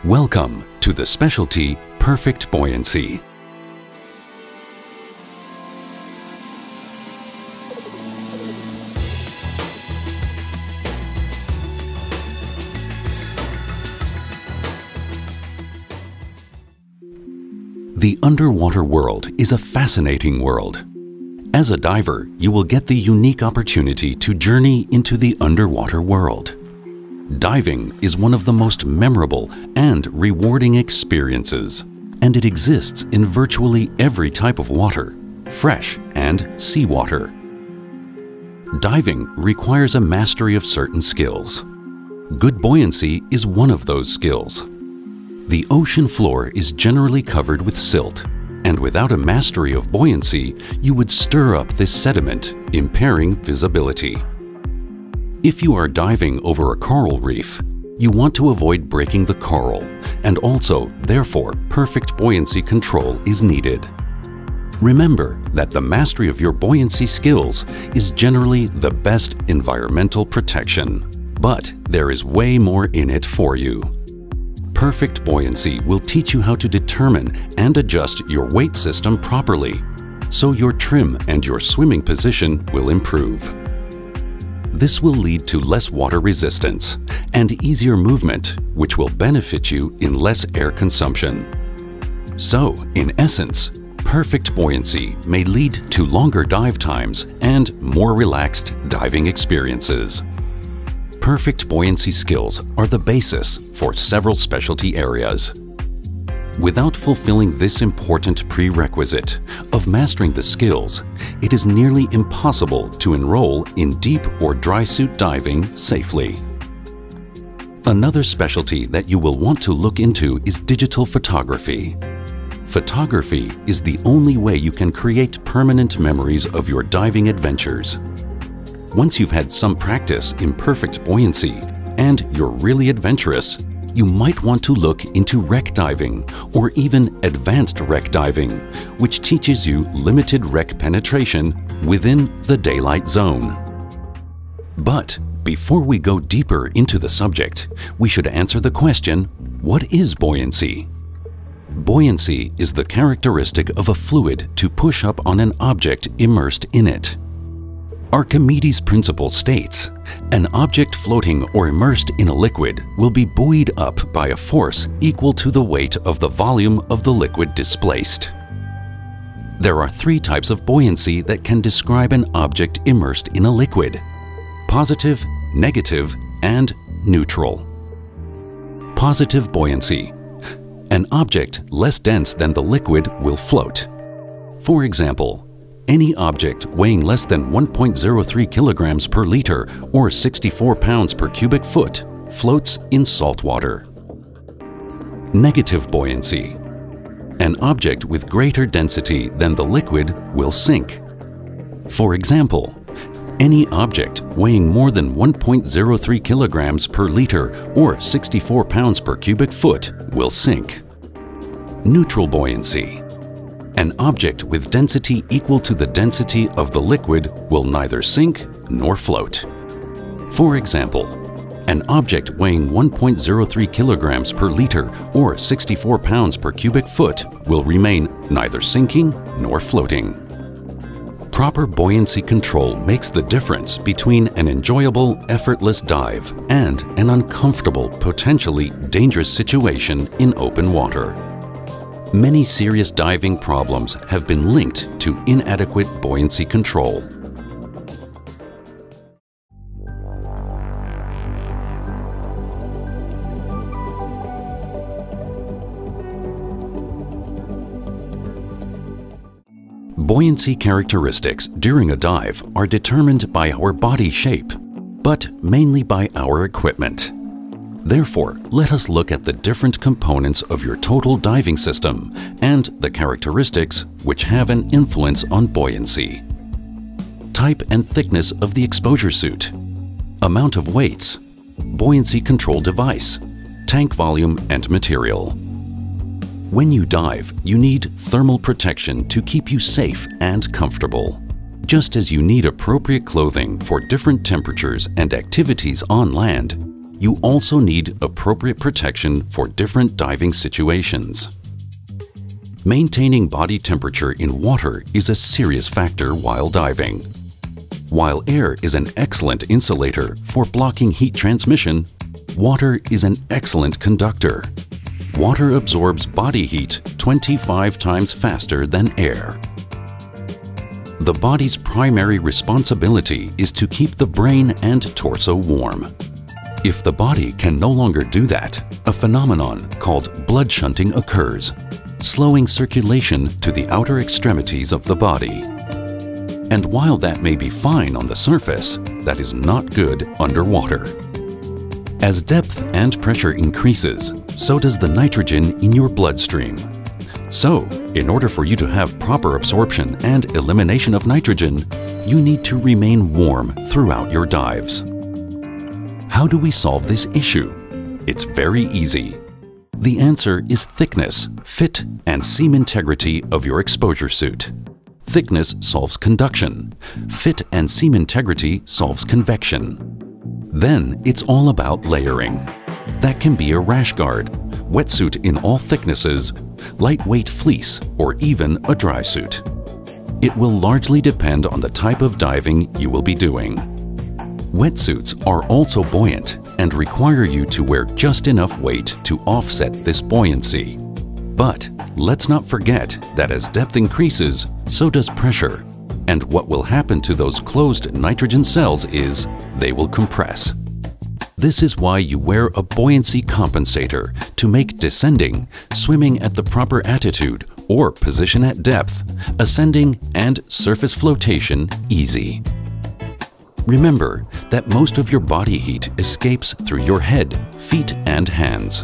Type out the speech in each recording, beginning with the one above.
Welcome to the Specialty Perfect Buoyancy. The underwater world is a fascinating world. As a diver, you will get the unique opportunity to journey into the underwater world. Diving is one of the most memorable and rewarding experiences, and it exists in virtually every type of water, fresh and seawater. Diving requires a mastery of certain skills. Good buoyancy is one of those skills. The ocean floor is generally covered with silt, and without a mastery of buoyancy, you would stir up this sediment, impairing visibility. If you are diving over a coral reef, you want to avoid breaking the coral, and also, therefore, perfect buoyancy control is needed. Remember that the mastery of your buoyancy skills is generally the best environmental protection, but there is way more in it for you. Perfect buoyancy will teach you how to determine and adjust your weight system properly, so your trim and your swimming position will improve. This will lead to less water resistance and easier movement, which will benefit you in less air consumption. So, in essence, perfect buoyancy may lead to longer dive times and more relaxed diving experiences. Perfect buoyancy skills are the basis for several specialty areas. Without fulfilling this important prerequisite of mastering the skills, it is nearly impossible to enroll in deep or dry suit diving safely. Another specialty that you will want to look into is digital photography. Photography is the only way you can create permanent memories of your diving adventures. Once you've had some practice in perfect buoyancy and you're really adventurous, you might want to look into wreck diving or even advanced wreck diving, which teaches you limited wreck penetration within the daylight zone. But before we go deeper into the subject, we should answer the question, what is buoyancy? Buoyancy is the characteristic of a fluid to push up on an object immersed in it. Archimedes' principle states, an object floating or immersed in a liquid will be buoyed up by a force equal to the weight of the volume of the liquid displaced. There are three types of buoyancy that can describe an object immersed in a liquid: positive, negative, and neutral. Positive buoyancy. An object less dense than the liquid will float. For example, any object weighing less than 1.03 kilograms per liter or 64 pounds per cubic foot floats in salt water. Negative buoyancy. An object with greater density than the liquid will sink. For example, any object weighing more than 1.03 kilograms per liter or 64 pounds per cubic foot will sink. Neutral buoyancy. An object with density equal to the density of the liquid will neither sink nor float. For example, an object weighing 1.03 kilograms per liter or 64 pounds per cubic foot will remain neither sinking nor floating. Proper buoyancy control makes the difference between an enjoyable, effortless dive and an uncomfortable, potentially dangerous situation in open water. Many serious diving problems have been linked to inadequate buoyancy control. Buoyancy characteristics during a dive are determined by our body shape, but mainly by our equipment. Therefore, let us look at the different components of your total diving system and the characteristics which have an influence on buoyancy. Type and thickness of the exposure suit, amount of weights, buoyancy control device, tank volume and material. When you dive, you need thermal protection to keep you safe and comfortable. Just as you need appropriate clothing for different temperatures and activities on land, you also need appropriate protection for different diving situations. Maintaining body temperature in water is a serious factor while diving. While air is an excellent insulator for blocking heat transmission, water is an excellent conductor. Water absorbs body heat 25 times faster than air. The body's primary responsibility is to keep the brain and torso warm. If the body can no longer do that, a phenomenon called blood shunting occurs, slowing circulation to the outer extremities of the body. And while that may be fine on the surface, that is not good underwater. As depth and pressure increases, so does the nitrogen in your bloodstream. So, in order for you to have proper absorption and elimination of nitrogen, you need to remain warm throughout your dives. How do we solve this issue? It's very easy. The answer is thickness, fit, and seam integrity of your exposure suit. Thickness solves conduction. Fit and seam integrity solves convection. Then it's all about layering. That can be a rash guard, wetsuit in all thicknesses, lightweight fleece, or even a dry suit. It will largely depend on the type of diving you will be doing. Wetsuits are also buoyant and require you to wear just enough weight to offset this buoyancy. But let's not forget that as depth increases, so does pressure. And what will happen to those closed nitrogen cells is they will compress. This is why you wear a buoyancy compensator to make descending, swimming at the proper attitude or position at depth, ascending, and surface flotation easy. Remember that most of your body heat escapes through your head, feet, and hands.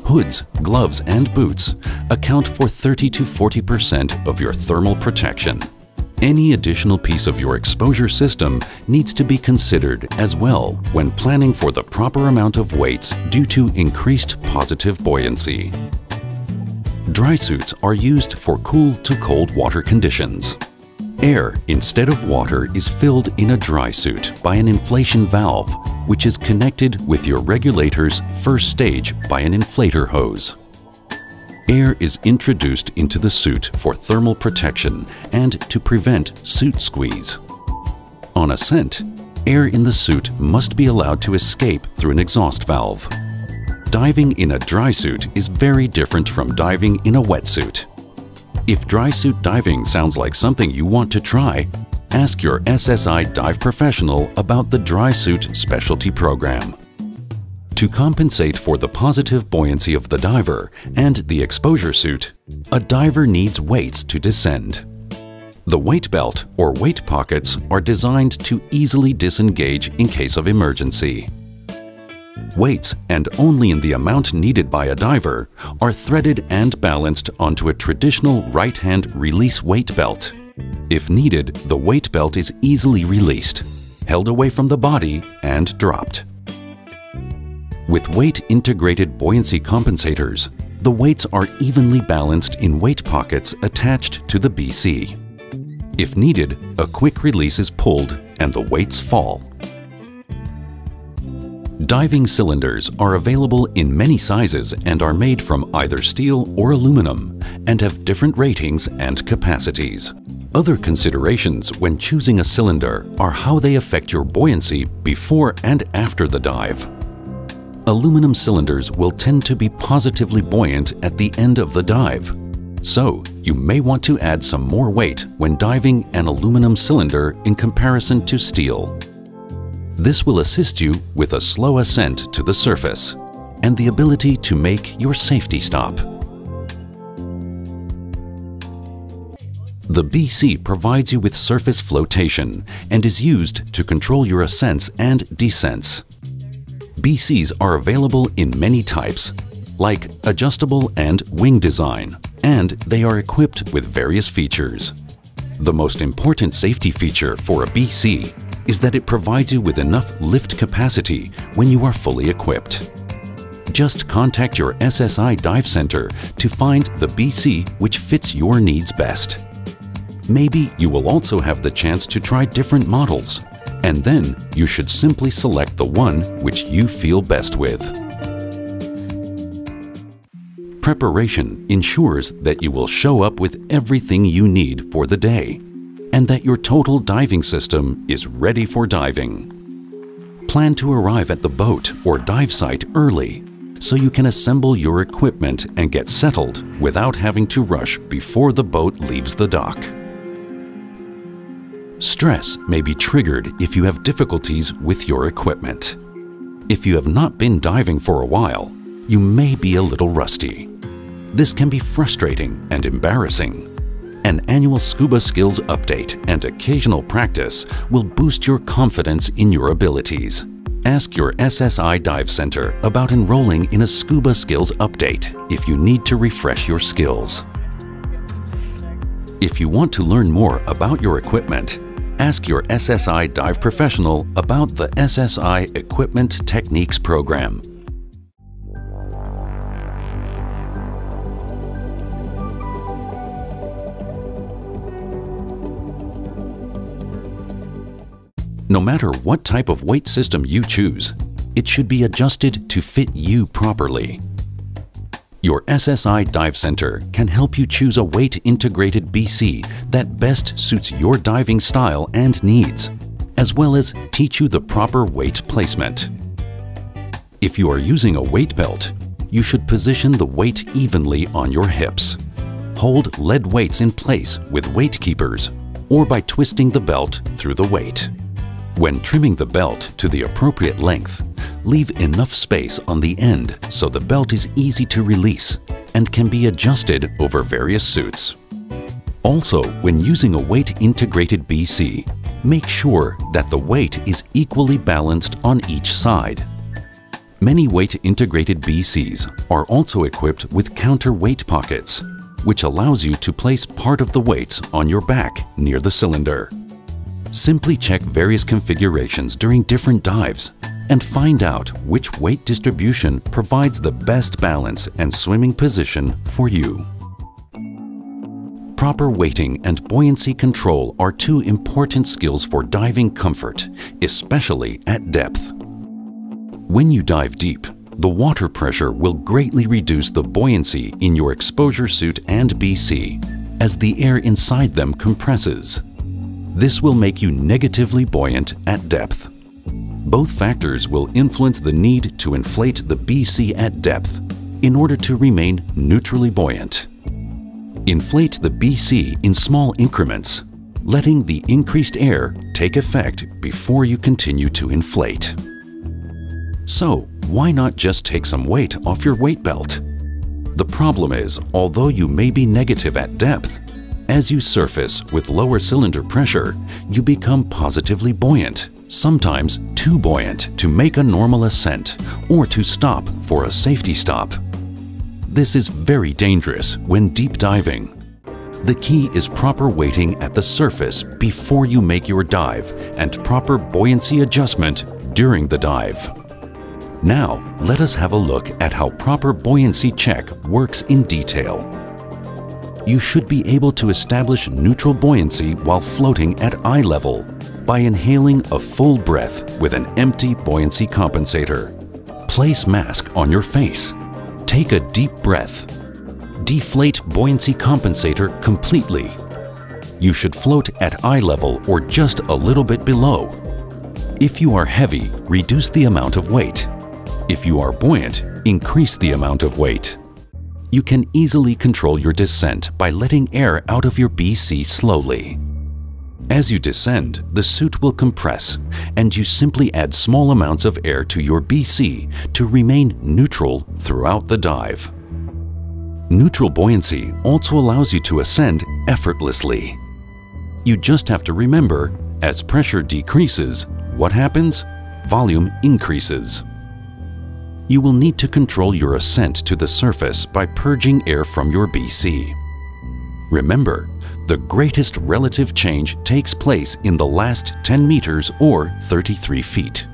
Hoods, gloves, and boots account for 30 to 40% of your thermal protection. Any additional piece of your exposure system needs to be considered as well when planning for the proper amount of weights due to increased positive buoyancy. Dry suits are used for cool to cold water conditions. Air instead of water is filled in a dry suit by an inflation valve, which is connected with your regulator's first stage by an inflator hose. Air is introduced into the suit for thermal protection and to prevent suit squeeze. On ascent, air in the suit must be allowed to escape through an exhaust valve. Diving in a dry suit is very different from diving in a wetsuit. If dry suit diving sounds like something you want to try, ask your SSI dive professional about the Dry Suit Specialty program. To compensate for the positive buoyancy of the diver and the exposure suit, a diver needs weights to descend. The weight belt or weight pockets are designed to easily disengage in case of emergency. Weights, and only in the amount needed by a diver, are threaded and balanced onto a traditional right-hand release weight belt. If needed, the weight belt is easily released, held away from the body, and dropped. With weight-integrated buoyancy compensators, the weights are evenly balanced in weight pockets attached to the BC. If needed, a quick release is pulled and the weights fall. Diving cylinders are available in many sizes and are made from either steel or aluminum and have different ratings and capacities. Other considerations when choosing a cylinder are how they affect your buoyancy before and after the dive. Aluminum cylinders will tend to be positively buoyant at the end of the dive. So, you may want to add some more weight when diving an aluminum cylinder in comparison to steel. This will assist you with a slow ascent to the surface and the ability to make your safety stop. The BC provides you with surface flotation and is used to control your ascents and descents. BCs are available in many types, like adjustable and wing design, and they are equipped with various features. The most important safety feature for a BC is that it provides you with enough lift capacity when you are fully equipped. Just contact your SSI Dive Center to find the BC which fits your needs best. Maybe you will also have the chance to try different models, and then you should simply select the one which you feel best with. Preparation ensures that you will show up with everything you need for the day, and that your total diving system is ready for diving. Plan to arrive at the boat or dive site early so you can assemble your equipment and get settled without having to rush before the boat leaves the dock. Stress may be triggered if you have difficulties with your equipment. If you have not been diving for a while, you may be a little rusty. This can be frustrating and embarrassing. An annual scuba skills update and occasional practice will boost your confidence in your abilities. Ask your SSI Dive Center about enrolling in a scuba skills update if you need to refresh your skills. If you want to learn more about your equipment, ask your SSI dive professional about the SSI Equipment Techniques program. No matter what type of weight system you choose, it should be adjusted to fit you properly. Your SSI Dive Center can help you choose a weight-integrated BC that best suits your diving style and needs, as well as teach you the proper weight placement. If you are using a weight belt, you should position the weight evenly on your hips. Hold lead weights in place with weight keepers or by twisting the belt through the weight. When trimming the belt to the appropriate length, leave enough space on the end so the belt is easy to release and can be adjusted over various suits. Also, when using a weight-integrated BC, make sure that the weight is equally balanced on each side. Many weight-integrated BCs are also equipped with counterweight pockets, which allows you to place part of the weights on your back near the cylinder. Simply check various configurations during different dives and find out which weight distribution provides the best balance and swimming position for you. Proper weighting and buoyancy control are two important skills for diving comfort, especially at depth. When you dive deep, the water pressure will greatly reduce the buoyancy in your exposure suit and BC as the air inside them compresses. This will make you negatively buoyant at depth. Both factors will influence the need to inflate the BC at depth in order to remain neutrally buoyant. Inflate the BC in small increments, letting the increased air take effect before you continue to inflate. So, why not just take some weight off your weight belt? The problem is, although you may be negative at depth, as you surface with lower cylinder pressure, you become positively buoyant, sometimes too buoyant to make a normal ascent or to stop for a safety stop. This is very dangerous when deep diving. The key is proper weighting at the surface before you make your dive and proper buoyancy adjustment during the dive. Now, let us have a look at how proper buoyancy check works in detail. You should be able to establish neutral buoyancy while floating at eye level by inhaling a full breath with an empty buoyancy compensator. Place mask on your face. Take a deep breath. Deflate buoyancy compensator completely. You should float at eye level or just a little bit below. If you are heavy, reduce the amount of weight. If you are buoyant, increase the amount of weight. You can easily control your descent by letting air out of your BC slowly. As you descend, the suit will compress, and you simply add small amounts of air to your BC to remain neutral throughout the dive. Neutral buoyancy also allows you to ascend effortlessly. You just have to remember, as pressure decreases, what happens? Volume increases. You will need to control your ascent to the surface by purging air from your BC. Remember, the greatest relative change takes place in the last 10 meters or 33 feet.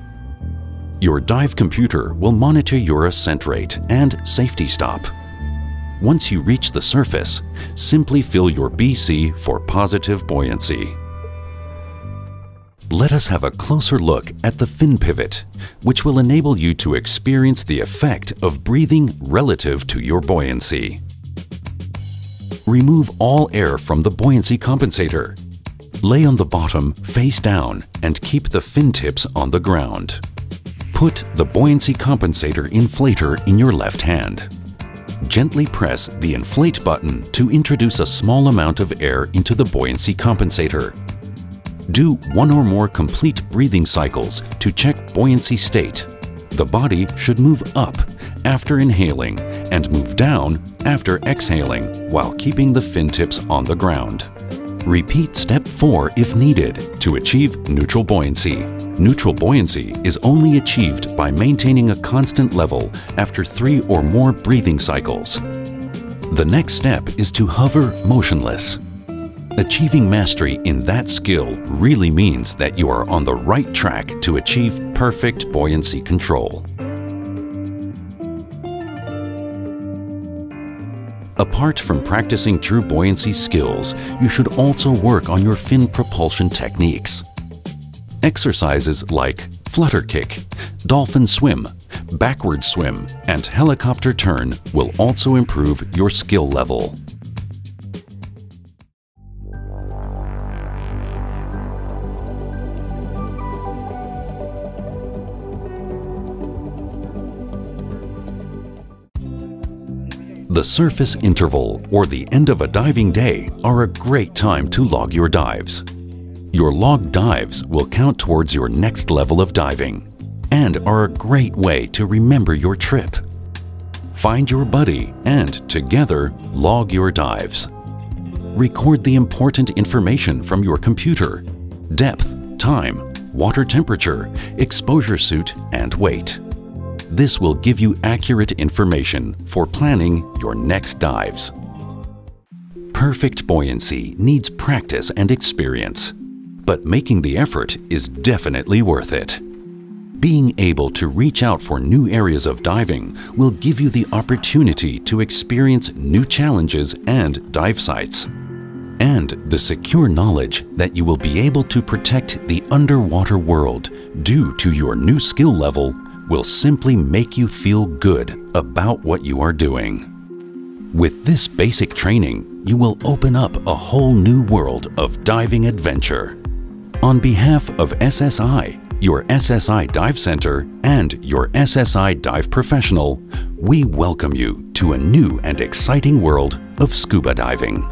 Your dive computer will monitor your ascent rate and safety stop. Once you reach the surface, simply fill your BC for positive buoyancy. Let us have a closer look at the fin pivot, which will enable you to experience the effect of breathing relative to your buoyancy. Remove all air from the buoyancy compensator. Lay on the bottom face down and keep the fin tips on the ground. Put the buoyancy compensator inflator in your left hand. Gently press the inflate button to introduce a small amount of air into the buoyancy compensator. Do one or more complete breathing cycles to check buoyancy state. The body should move up after inhaling and move down after exhaling while keeping the fin tips on the ground. Repeat step 4 if needed to achieve neutral buoyancy. Neutral buoyancy is only achieved by maintaining a constant level after 3 or more breathing cycles. The next step is to hover motionless. Achieving mastery in that skill really means that you are on the right track to achieve perfect buoyancy control. Apart from practicing true buoyancy skills, you should also work on your fin propulsion techniques. Exercises like flutter kick, dolphin swim, backward swim, and helicopter turn will also improve your skill level. The surface interval or the end of a diving day are a great time to log your dives. Your logged dives will count towards your next level of diving and are a great way to remember your trip. Find your buddy and together log your dives. Record the important information from your computer: depth, time, water temperature, exposure suit, and weight. This will give you accurate information for planning your next dives. Perfect buoyancy needs practice and experience, but making the effort is definitely worth it. Being able to reach out for new areas of diving will give you the opportunity to experience new challenges and dive sites. And the secure knowledge that you will be able to protect the underwater world due to your new skill level will simply make you feel good about what you are doing. With this basic training, you will open up a whole new world of diving adventure. On behalf of SSI, your SSI Dive Center, and your SSI Dive Professional, we welcome you to a new and exciting world of scuba diving.